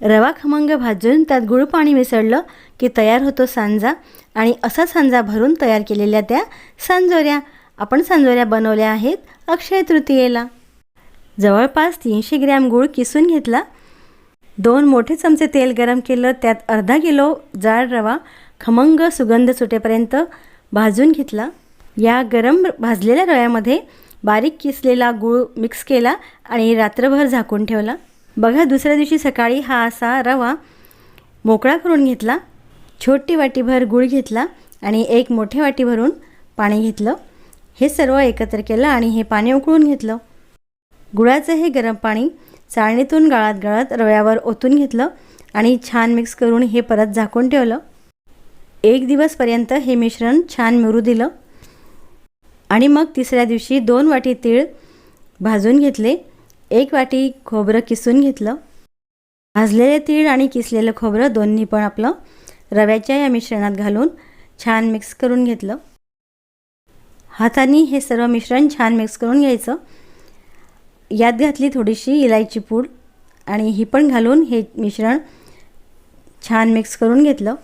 रवा खमंग भाजून त्यात गुळ पाणी मिसळलं की तयार होतो सांजा आणि असा सांजा भरून तयार केलेल्या त्या सांजोऱ्या आपण सांजोऱ्या बनवल्या आहेत अक्षय तृतीयेला। जवळपास 300 ग्रॅम गूळ किसून घेतला, 2 मोठे चमचे तेल गरम केलं, त्यात अर्धा किलो जाड रवा खमंग सुगंध सुटेपर्यंत भाजून घेतला। या गरम भाजलेल्या रव्यामध्ये बारीक किसलेला गूळ मिक्स केला आणि रात्रभर झाकून ठेवला। बघा दुसऱ्या दिवशी सकाळी हा असा रवा मोकळा करून घेतला। छोटी वाटीभर गूळ घेतला आणि 1 मोठे वाटी भरून पाणी घेतलं। हे सर्व एकत्र केलं आणि हे पाणी उकळून घेतलं। गुळाचं हे गरम पाणी चाळणीतून गाळत रव्यावर ओतून घेतलं आणि छान मिक्स करून हे परत झाकून ठेवलं। 1 दिवसपर्यंत हे मिश्रण छान मुरू दिलं आणि मग तिसऱ्या दिवशी 2 वाटी तीळ भाजून घेतले, 1 वाटी खोबरं किसून घेतलं। भाजलेले तीळ आणि किसलेलं खोबरं दोन्ही पण आपलं रव्याच्या या मिश्रणात घालून छान मिक्स करून घेतलं। हाताने हे सर्व मिश्रण छान मिक्स करून घ्यायचं। यात घातली थोडीशी इलायची पूड आणि ही पण घालून हे मिश्रण छान मिक्स करून घेतलं।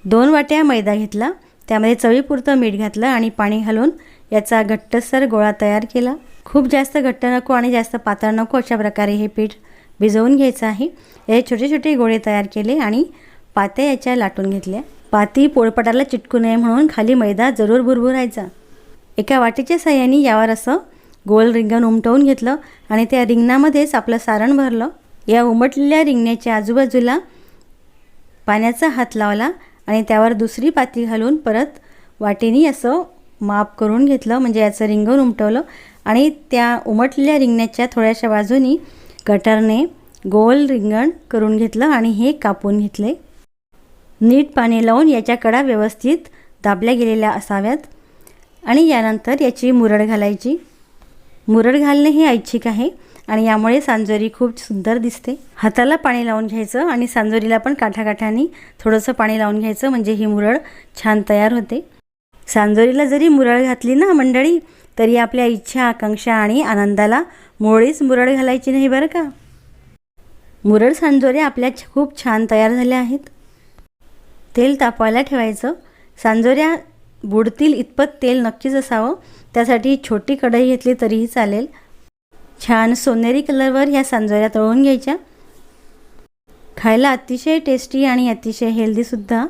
2 वाट्या मैदा घेतला, त्यामध्ये चवीपुरतं मीठ घातलं आणि पाणी घालून याचा घट्टसर गोळा तयार केला। खूप जास्त घट्ट नको आणि जास्त पातळ नको अशा प्रकारे हे पीठ भिजवून घ्यायचं आहे। हे छोटे छोटे गोळे तयार केले आणि पात्या याच्या लाटून घेतल्या। पाती पोळपाटाला चिटकू नये म्हणून खाली मैदा जरूर भुरभुरायचा। एका वाटीच्या साहाय्याने यावर असं गोल रिंगण उमटवून घेतलं आणि त्या रिंगणामध्येच आपलं सारण भरलं। या उमटलेल्या रिंगणाच्या आजूबाजूला पाण्याचा हात लावला आणि त्यावर दुसरी पाती घालून परत वाटीने असं माप करून घेतलं, म्हणजे याचं रिंगण उमटवलं आणि त्या उमटलेल्या रिंगणाच्या थोड्याशा बाजूनी कटरने गोल रिंगण करून घेतलं आणि हे कापून घेतले। नीट पाणी लावून याच्या कडा व्यवस्थित दाबल्या गेलेल्या असाव्यात आणि यानंतर याची मुरड घालायची। मुरड घालणे हे ऐच्छिक आहे आणि यामुळे सांजोरी खूप सुंदर दिसते। हाताला पाणी लावून घ्यायचं आणि सांजोरीला पण काठाकाठाने थोडंसं पाणी लावून घ्यायचं, म्हणजे ही मुरड छान तयार होते। सांजोरीला जरी मुरड घातली ना मंडळी, तरी आपल्या इच्छा आकांक्षा आणि आनंदाला मुळीच मुरड घालायची नाही बरं का। मुरड सांजोऱ्या आपल्या खूप छान तयार झाल्या आहेत। तेल तापवायला ठेवायचं। सांजोऱ्या बुडतील इतपत तेल नक्कीच असावं, त्यासाठी छोटी कढई घेतली तरीही चालेल। छान सोनेरी कलरवर ह्या सांजोऱ्या तळून घ्यायच्या। खायला अतिशय टेस्टी आणि अतिशय हेल्दीसुद्धा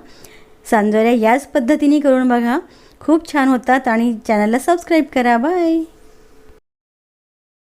सांजोऱ्या याच पद्धतीने करून बघा, खूप छान होतात। आणि चॅनलला सबस्क्राईब करा। बाय।